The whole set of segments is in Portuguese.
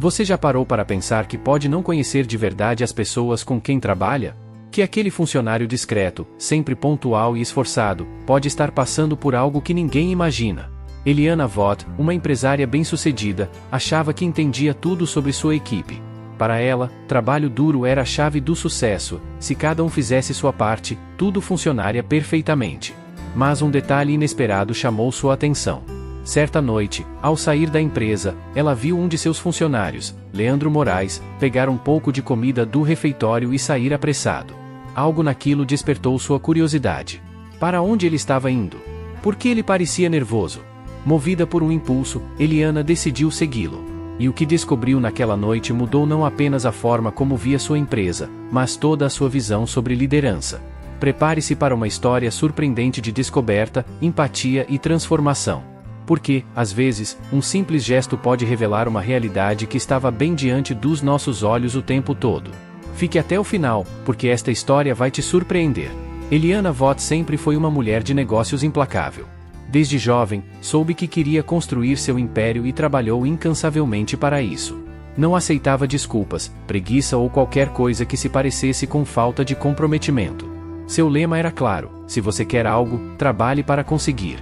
Você já parou para pensar que pode não conhecer de verdade as pessoas com quem trabalha? Que aquele funcionário discreto, sempre pontual e esforçado, pode estar passando por algo que ninguém imagina. Eliana Vaught, uma empresária bem-sucedida, achava que entendia tudo sobre sua equipe. Para ela, trabalho duro era a chave do sucesso. Se cada um fizesse sua parte, tudo funcionaria perfeitamente. Mas um detalhe inesperado chamou sua atenção. Certa noite, ao sair da empresa, ela viu um de seus funcionários, Leandro Moraes, pegar um pouco de comida do refeitório e sair apressado. Algo naquilo despertou sua curiosidade. Para onde ele estava indo? Por que ele parecia nervoso? Movida por um impulso, Eliana decidiu segui-lo. E o que descobriu naquela noite mudou não apenas a forma como via sua empresa, mas toda a sua visão sobre liderança. Prepare-se para uma história surpreendente de descoberta, empatia e transformação. Porque, às vezes, um simples gesto pode revelar uma realidade que estava bem diante dos nossos olhos o tempo todo. Fique até o final, porque esta história vai te surpreender. Eliana Vaught sempre foi uma mulher de negócios implacável. Desde jovem, soube que queria construir seu império e trabalhou incansavelmente para isso. Não aceitava desculpas, preguiça ou qualquer coisa que se parecesse com falta de comprometimento. Seu lema era claro: se você quer algo, trabalhe para conseguir.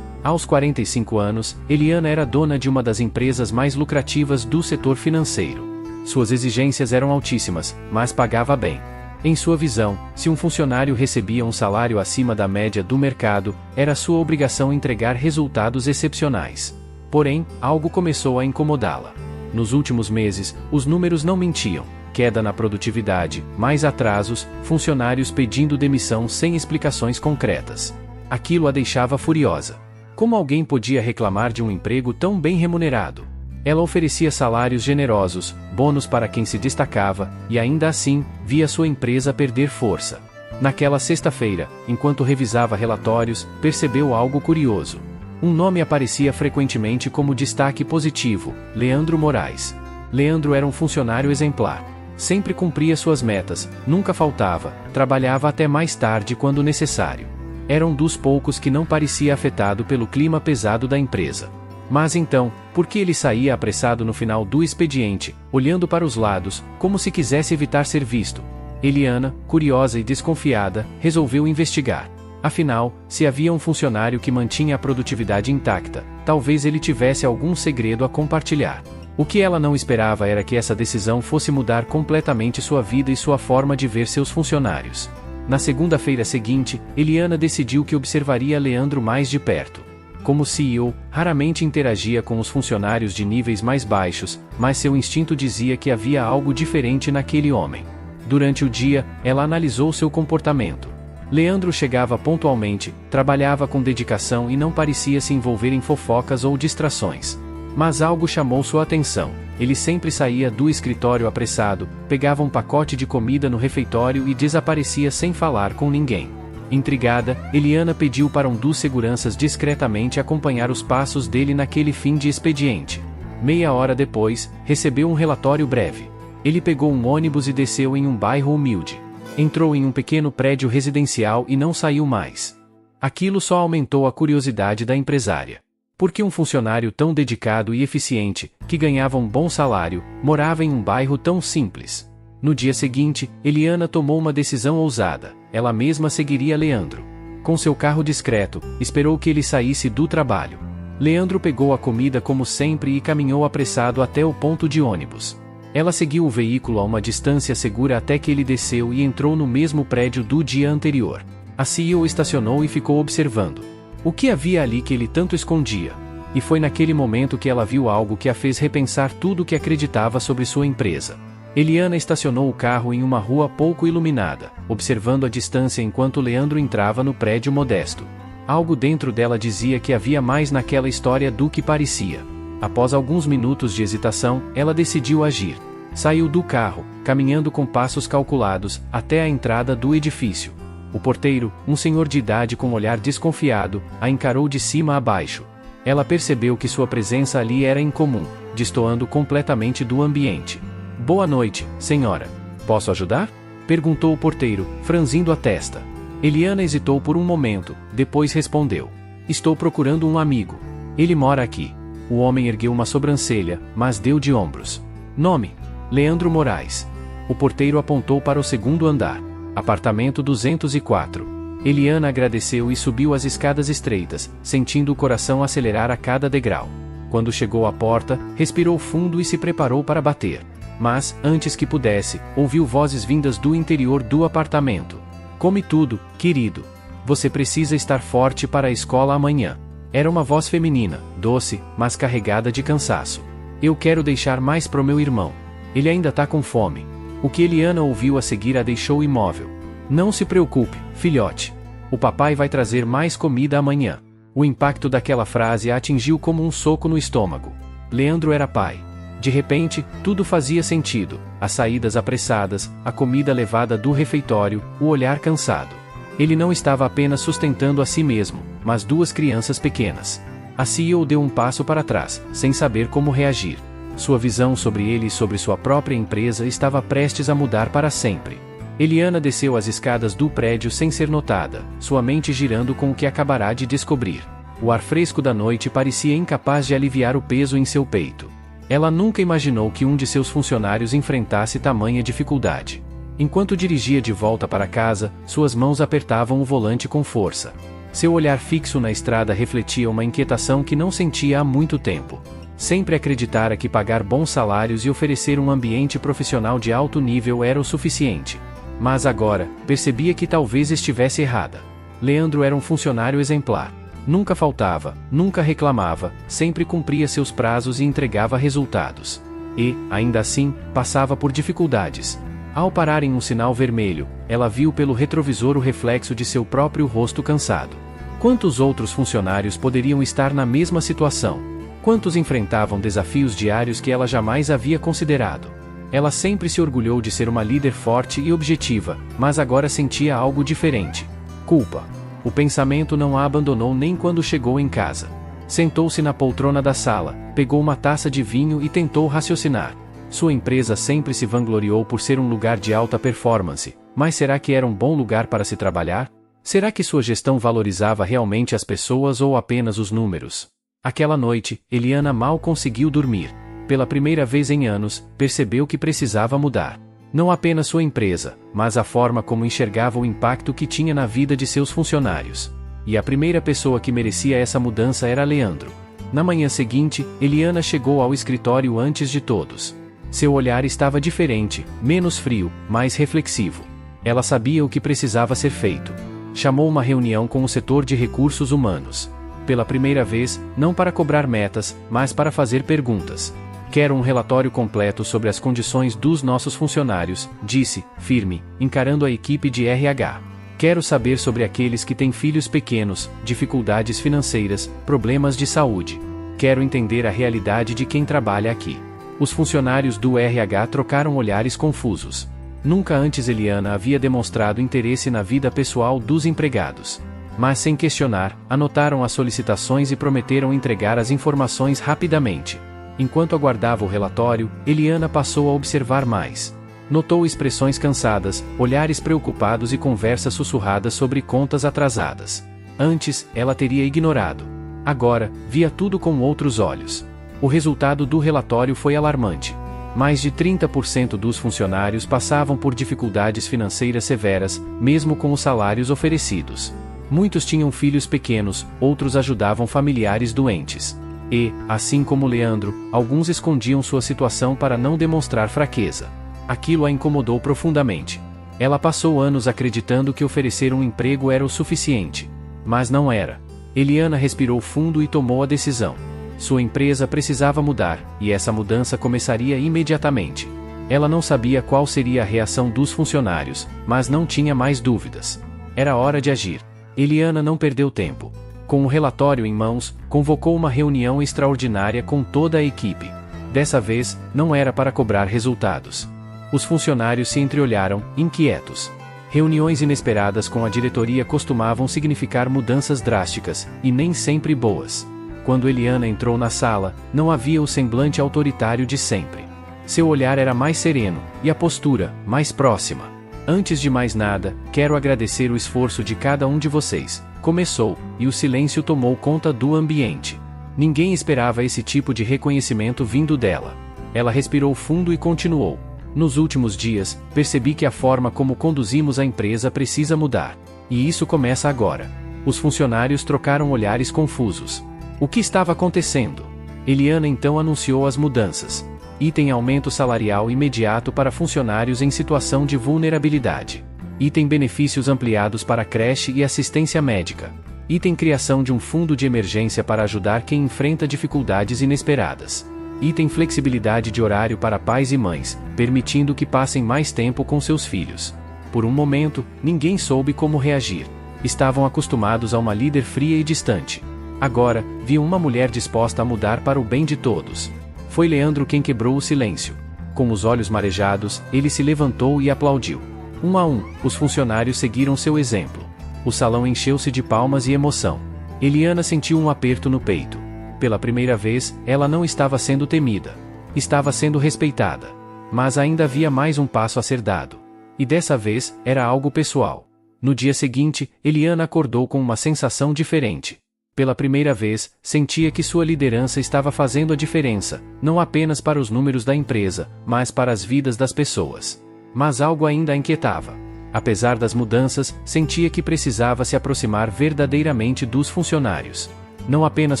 Aos 45 anos, Eliana era dona de uma das empresas mais lucrativas do setor financeiro. Suas exigências eram altíssimas, mas pagava bem. Em sua visão, se um funcionário recebia um salário acima da média do mercado, era sua obrigação entregar resultados excepcionais. Porém, algo começou a incomodá-la. Nos últimos meses, os números não mentiam: queda na produtividade, mais atrasos, funcionários pedindo demissão sem explicações concretas. Aquilo a deixava furiosa. Como alguém podia reclamar de um emprego tão bem remunerado? Ela oferecia salários generosos, bônus para quem se destacava, e ainda assim, via sua empresa perder força. Naquela sexta-feira, enquanto revisava relatórios, percebeu algo curioso. Um nome aparecia frequentemente como destaque positivo: Leandro Moraes. Leandro era um funcionário exemplar. Sempre cumpria suas metas, nunca faltava, trabalhava até mais tarde quando necessário. Era um dos poucos que não parecia afetado pelo clima pesado da empresa. Mas então, por que ele saía apressado no final do expediente, olhando para os lados, como se quisesse evitar ser visto? Eliana, curiosa e desconfiada, resolveu investigar. Afinal, se havia um funcionário que mantinha a produtividade intacta, talvez ele tivesse algum segredo a compartilhar. O que ela não esperava era que essa decisão fosse mudar completamente sua vida e sua forma de ver seus funcionários. Na segunda-feira seguinte, Eliana decidiu que observaria Leandro mais de perto. Como CEO, raramente interagia com os funcionários de níveis mais baixos, mas seu instinto dizia que havia algo diferente naquele homem. Durante o dia, ela analisou seu comportamento. Leandro chegava pontualmente, trabalhava com dedicação e não parecia se envolver em fofocas ou distrações. Mas algo chamou sua atenção. Ele sempre saía do escritório apressado, pegava um pacote de comida no refeitório e desaparecia sem falar com ninguém. Intrigada, Eliana pediu para um dos seguranças discretamente acompanhar os passos dele naquele fim de expediente. Meia hora depois, recebeu um relatório breve. Ele pegou um ônibus e desceu em um bairro humilde. Entrou em um pequeno prédio residencial e não saiu mais. Aquilo só aumentou a curiosidade da empresária. Por que um funcionário tão dedicado e eficiente, que ganhava um bom salário, morava em um bairro tão simples? No dia seguinte, Eliana tomou uma decisão ousada. Ela mesma seguiria Leandro. Com seu carro discreto, esperou que ele saísse do trabalho. Leandro pegou a comida como sempre e caminhou apressado até o ponto de ônibus. Ela seguiu o veículo a uma distância segura até que ele desceu e entrou no mesmo prédio do dia anterior. A CEO estacionou e ficou observando. O que havia ali que ele tanto escondia? E foi naquele momento que ela viu algo que a fez repensar tudo o que acreditava sobre sua empresa. Eliana estacionou o carro em uma rua pouco iluminada, observando a distância enquanto Leandro entrava no prédio modesto. Algo dentro dela dizia que havia mais naquela história do que parecia. Após alguns minutos de hesitação, ela decidiu agir. Saiu do carro, caminhando com passos calculados, até a entrada do edifício. O porteiro, um senhor de idade com um olhar desconfiado, a encarou de cima a baixo. Ela percebeu que sua presença ali era incomum, destoando completamente do ambiente. "Boa noite, senhora. Posso ajudar?" perguntou o porteiro, franzindo a testa. Eliana hesitou por um momento, depois respondeu. "Estou procurando um amigo. Ele mora aqui." O homem ergueu uma sobrancelha, mas deu de ombros. Nome: Leandro Moraes. O porteiro apontou para o segundo andar. Apartamento 204. Eliana agradeceu e subiu as escadas estreitas, sentindo o coração acelerar a cada degrau. Quando chegou à porta, respirou fundo e se preparou para bater. Mas, antes que pudesse, ouviu vozes vindas do interior do apartamento. Come tudo, querido. Você precisa estar forte para a escola amanhã. Era uma voz feminina, doce, mas carregada de cansaço. Eu quero deixar mais pro meu irmão. Ele ainda tá com fome. O que Eliana ouviu a seguir a deixou imóvel. Não se preocupe, filhote. O papai vai trazer mais comida amanhã. O impacto daquela frase a atingiu como um soco no estômago. Leandro era pai. De repente, tudo fazia sentido. As saídas apressadas, a comida levada do refeitório, o olhar cansado. Ele não estava apenas sustentando a si mesmo, mas duas crianças pequenas. A CEO deu um passo para trás, sem saber como reagir. Sua visão sobre ele e sobre sua própria empresa estava prestes a mudar para sempre. Eliana desceu as escadas do prédio sem ser notada, sua mente girando com o que acabará de descobrir. O ar fresco da noite parecia incapaz de aliviar o peso em seu peito. Ela nunca imaginou que um de seus funcionários enfrentasse tamanha dificuldade. Enquanto dirigia de volta para casa, suas mãos apertavam o volante com força. Seu olhar fixo na estrada refletia uma inquietação que não sentia há muito tempo. Sempre acreditara que pagar bons salários e oferecer um ambiente profissional de alto nível era o suficiente. Mas agora, percebia que talvez estivesse errada. Leandro era um funcionário exemplar. Nunca faltava, nunca reclamava, sempre cumpria seus prazos e entregava resultados. E, ainda assim, passava por dificuldades. Ao parar em um sinal vermelho, ela viu pelo retrovisor o reflexo de seu próprio rosto cansado. Quantos outros funcionários poderiam estar na mesma situação? Quantos enfrentavam desafios diários que ela jamais havia considerado? Ela sempre se orgulhou de ser uma líder forte e objetiva, mas agora sentia algo diferente. Culpa. O pensamento não a abandonou nem quando chegou em casa. Sentou-se na poltrona da sala, pegou uma taça de vinho e tentou raciocinar. Sua empresa sempre se vangloriou por ser um lugar de alta performance, mas será que era um bom lugar para se trabalhar? Será que sua gestão valorizava realmente as pessoas ou apenas os números? Aquela noite, Eliana mal conseguiu dormir. Pela primeira vez em anos, percebeu que precisava mudar. Não apenas sua empresa, mas a forma como enxergava o impacto que tinha na vida de seus funcionários. E a primeira pessoa que merecia essa mudança era Leandro. Na manhã seguinte, Eliana chegou ao escritório antes de todos. Seu olhar estava diferente, menos frio, mais reflexivo. Ela sabia o que precisava ser feito. Chamou uma reunião com o setor de recursos humanos. Pela primeira vez, não para cobrar metas, mas para fazer perguntas. Quero um relatório completo sobre as condições dos nossos funcionários, disse, firme, encarando a equipe de RH. Quero saber sobre aqueles que têm filhos pequenos, dificuldades financeiras, problemas de saúde. Quero entender a realidade de quem trabalha aqui. Os funcionários do RH trocaram olhares confusos. Nunca antes Eliana havia demonstrado interesse na vida pessoal dos empregados. Mas sem questionar, anotaram as solicitações e prometeram entregar as informações rapidamente. Enquanto aguardava o relatório, Eliana passou a observar mais. Notou expressões cansadas, olhares preocupados e conversas sussurradas sobre contas atrasadas. Antes, ela teria ignorado. Agora, via tudo com outros olhos. O resultado do relatório foi alarmante. Mais de 30% dos funcionários passavam por dificuldades financeiras severas, mesmo com os salários oferecidos. Muitos tinham filhos pequenos, outros ajudavam familiares doentes. E, assim como Leandro, alguns escondiam sua situação para não demonstrar fraqueza. Aquilo a incomodou profundamente. Ela passou anos acreditando que oferecer um emprego era o suficiente. Mas não era. Eliana respirou fundo e tomou a decisão. Sua empresa precisava mudar, e essa mudança começaria imediatamente. Ela não sabia qual seria a reação dos funcionários, mas não tinha mais dúvidas. Era hora de agir. Eliana não perdeu tempo. Com o relatório em mãos, convocou uma reunião extraordinária com toda a equipe. Dessa vez, não era para cobrar resultados. Os funcionários se entreolharam, inquietos. Reuniões inesperadas com a diretoria costumavam significar mudanças drásticas, e nem sempre boas. Quando Eliana entrou na sala, não havia o semblante autoritário de sempre. Seu olhar era mais sereno, e a postura, mais próxima. Antes de mais nada, quero agradecer o esforço de cada um de vocês. Começou, e o silêncio tomou conta do ambiente. Ninguém esperava esse tipo de reconhecimento vindo dela. Ela respirou fundo e continuou. Nos últimos dias, percebi que a forma como conduzimos a empresa precisa mudar. E isso começa agora. Os funcionários trocaram olhares confusos. O que estava acontecendo? Eliana então anunciou as mudanças. Item aumento salarial imediato para funcionários em situação de vulnerabilidade. Item benefícios ampliados para creche e assistência médica. Item criação de um fundo de emergência para ajudar quem enfrenta dificuldades inesperadas. Item flexibilidade de horário para pais e mães, permitindo que passem mais tempo com seus filhos. Por um momento, ninguém soube como reagir. Estavam acostumados a uma líder fria e distante. Agora, viam uma mulher disposta a mudar para o bem de todos. Foi Leandro quem quebrou o silêncio. Com os olhos marejados, ele se levantou e aplaudiu. Um a um, os funcionários seguiram seu exemplo. O salão encheu-se de palmas e emoção. Eliana sentiu um aperto no peito. Pela primeira vez, ela não estava sendo temida. Estava sendo respeitada. Mas ainda havia mais um passo a ser dado. E dessa vez, era algo pessoal. No dia seguinte, Eliana acordou com uma sensação diferente. Pela primeira vez, sentia que sua liderança estava fazendo a diferença, não apenas para os números da empresa, mas para as vidas das pessoas. Mas algo ainda a inquietava. Apesar das mudanças, sentia que precisava se aproximar verdadeiramente dos funcionários. Não apenas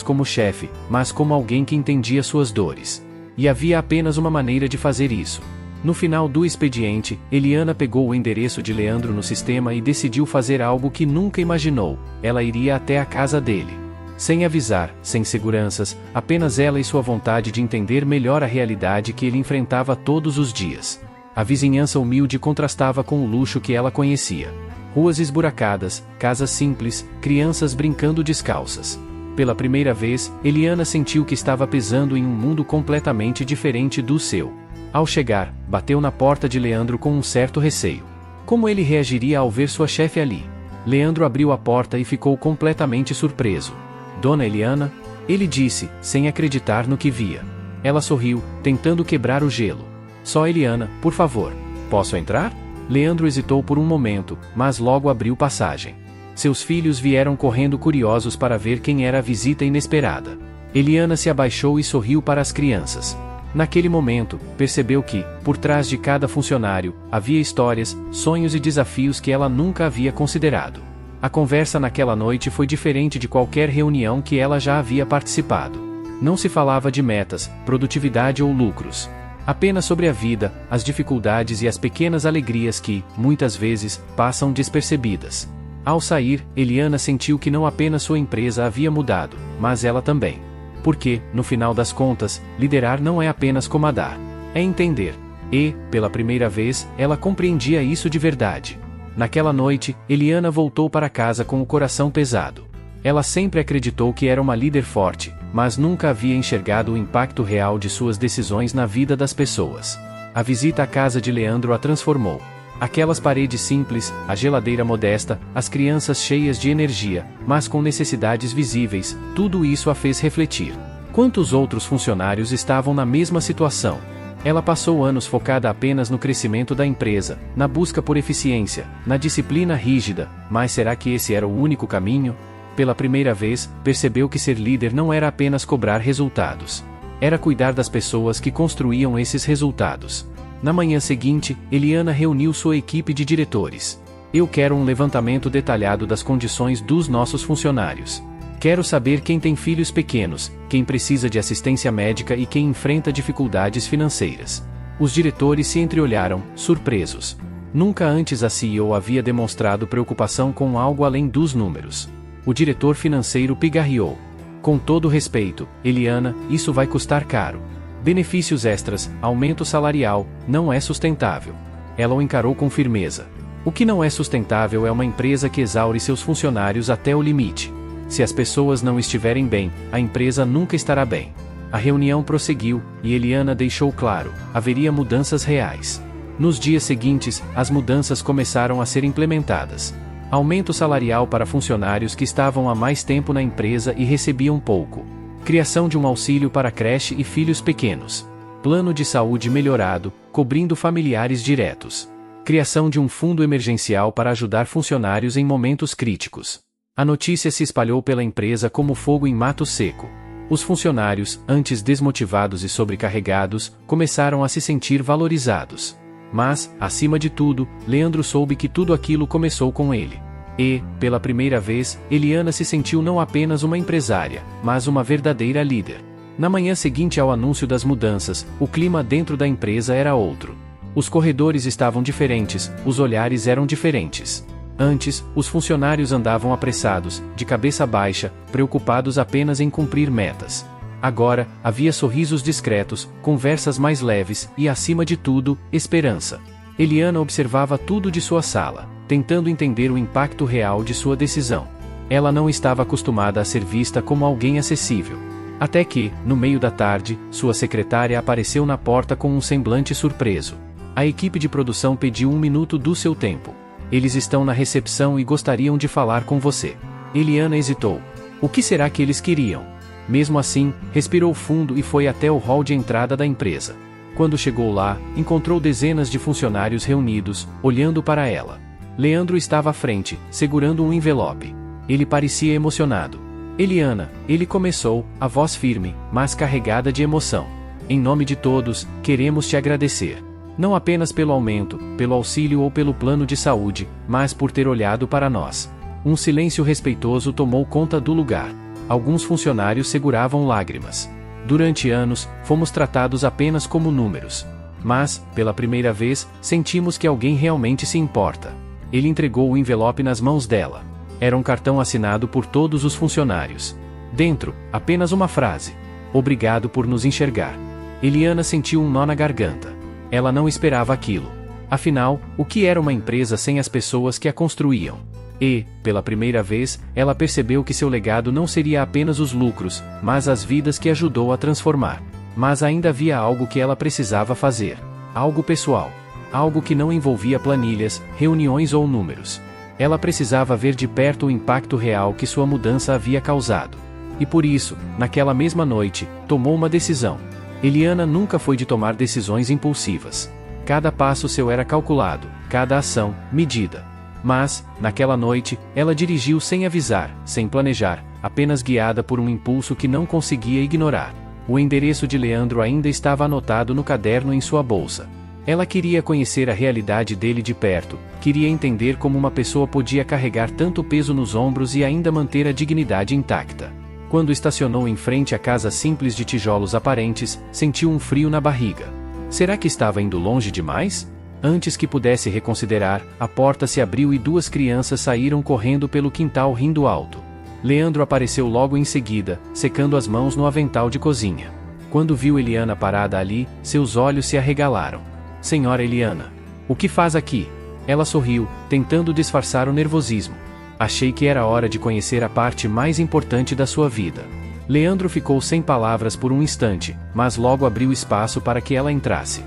como chefe, mas como alguém que entendia suas dores. E havia apenas uma maneira de fazer isso. No final do expediente, Eliana pegou o endereço de Leandro no sistema e decidiu fazer algo que nunca imaginou. Ela iria até a casa dele. Sem avisar, sem seguranças, apenas ela e sua vontade de entender melhor a realidade que ele enfrentava todos os dias. A vizinhança humilde contrastava com o luxo que ela conhecia. Ruas esburacadas, casas simples, crianças brincando descalças. Pela primeira vez, Eliana sentiu que estava pesando em um mundo completamente diferente do seu. Ao chegar, bateu na porta de Leandro com um certo receio. Como ele reagiria ao ver sua chefe ali? Leandro abriu a porta e ficou completamente surpreso. Dona Eliana? Ele disse, sem acreditar no que via. Ela sorriu, tentando quebrar o gelo. Só Eliana, por favor. Posso entrar? Leandro hesitou por um momento, mas logo abriu passagem. Seus filhos vieram correndo curiosos para ver quem era a visita inesperada. Eliana se abaixou e sorriu para as crianças. Naquele momento, percebeu que, por trás de cada funcionário, havia histórias, sonhos e desafios que ela nunca havia considerado. A conversa naquela noite foi diferente de qualquer reunião que ela já havia participado. Não se falava de metas, produtividade ou lucros. Apenas sobre a vida, as dificuldades e as pequenas alegrias que, muitas vezes, passam despercebidas. Ao sair, Eliana sentiu que não apenas sua empresa havia mudado, mas ela também. Porque, no final das contas, liderar não é apenas comandar. É entender. E, pela primeira vez, ela compreendia isso de verdade. Naquela noite, Eliana voltou para casa com o coração pesado. Ela sempre acreditou que era uma líder forte, mas nunca havia enxergado o impacto real de suas decisões na vida das pessoas. A visita à casa de Leandro a transformou. Aquelas paredes simples, a geladeira modesta, as crianças cheias de energia, mas com necessidades visíveis, tudo isso a fez refletir. Quantos outros funcionários estavam na mesma situação? Ela passou anos focada apenas no crescimento da empresa, na busca por eficiência, na disciplina rígida, mas será que esse era o único caminho? Pela primeira vez, percebeu que ser líder não era apenas cobrar resultados. Era cuidar das pessoas que construíam esses resultados. Na manhã seguinte, Eliana reuniu sua equipe de diretores. Eu quero um levantamento detalhado das condições dos nossos funcionários. Quero saber quem tem filhos pequenos, quem precisa de assistência médica e quem enfrenta dificuldades financeiras. Os diretores se entreolharam, surpresos. Nunca antes a CEO havia demonstrado preocupação com algo além dos números. O diretor financeiro pigarreou. Com todo respeito, Eliana, isso vai custar caro. Benefícios extras, aumento salarial, não é sustentável. Ela o encarou com firmeza. O que não é sustentável é uma empresa que exaure seus funcionários até o limite. Se as pessoas não estiverem bem, a empresa nunca estará bem. A reunião prosseguiu, e Eliana deixou claro, haveria mudanças reais. Nos dias seguintes, as mudanças começaram a ser implementadas. Aumento salarial para funcionários que estavam há mais tempo na empresa e recebiam pouco. Criação de um auxílio para creche e filhos pequenos. Plano de saúde melhorado, cobrindo familiares diretos. Criação de um fundo emergencial para ajudar funcionários em momentos críticos. A notícia se espalhou pela empresa como fogo em mato seco. Os funcionários, antes desmotivados e sobrecarregados, começaram a se sentir valorizados. Mas, acima de tudo, Leandro soube que tudo aquilo começou com ele. E, pela primeira vez, Eliana se sentiu não apenas uma empresária, mas uma verdadeira líder. Na manhã seguinte ao anúncio das mudanças, o clima dentro da empresa era outro. Os corredores estavam diferentes, os olhares eram diferentes. Antes, os funcionários andavam apressados, de cabeça baixa, preocupados apenas em cumprir metas. Agora, havia sorrisos discretos, conversas mais leves e, acima de tudo, esperança. Eliana observava tudo de sua sala, tentando entender o impacto real de sua decisão. Ela não estava acostumada a ser vista como alguém acessível. Até que, no meio da tarde, sua secretária apareceu na porta com um semblante surpreso. A equipe de produção pediu 1 minuto do seu tempo. Eles estão na recepção e gostariam de falar com você. Eliana hesitou. O que será que eles queriam? Mesmo assim, respirou fundo e foi até o hall de entrada da empresa. Quando chegou lá, encontrou dezenas de funcionários reunidos, olhando para ela. Leandro estava à frente, segurando um envelope. Ele parecia emocionado. Eliana, ele começou, a voz firme, mas carregada de emoção. Em nome de todos, queremos te agradecer. Não apenas pelo aumento, pelo auxílio ou pelo plano de saúde, mas por ter olhado para nós. Um silêncio respeitoso tomou conta do lugar. Alguns funcionários seguravam lágrimas. Durante anos, fomos tratados apenas como números. Mas, pela primeira vez, sentimos que alguém realmente se importa. Ele entregou o envelope nas mãos dela. Era um cartão assinado por todos os funcionários. Dentro, apenas uma frase. Obrigado por nos enxergar. Eliana sentiu um nó na garganta. Ela não esperava aquilo. Afinal, o que era uma empresa sem as pessoas que a construíam? E, pela primeira vez, ela percebeu que seu legado não seria apenas os lucros, mas as vidas que ajudou a transformar. Mas ainda havia algo que ela precisava fazer. Algo pessoal. Algo que não envolvia planilhas, reuniões ou números. Ela precisava ver de perto o impacto real que sua mudança havia causado. E por isso, naquela mesma noite, tomou uma decisão. Eliana nunca foi de tomar decisões impulsivas. Cada passo seu era calculado, cada ação, medida. Mas, naquela noite, ela dirigiu sem avisar, sem planejar, apenas guiada por um impulso que não conseguia ignorar. O endereço de Leandro ainda estava anotado no caderno em sua bolsa. Ela queria conhecer a realidade dele de perto, queria entender como uma pessoa podia carregar tanto peso nos ombros e ainda manter a dignidade intacta. Quando estacionou em frente à casa simples de tijolos aparentes, sentiu um frio na barriga. Será que estava indo longe demais? Antes que pudesse reconsiderar, a porta se abriu e 2 crianças saíram correndo pelo quintal rindo alto. Leandro apareceu logo em seguida, secando as mãos no avental de cozinha. Quando viu Eliana parada ali, seus olhos se arregalaram. Senhora Eliana, o que faz aqui? Ela sorriu, tentando disfarçar o nervosismo. Achei que era hora de conhecer a parte mais importante da sua vida. Leandro ficou sem palavras por um instante, mas logo abriu espaço para que ela entrasse.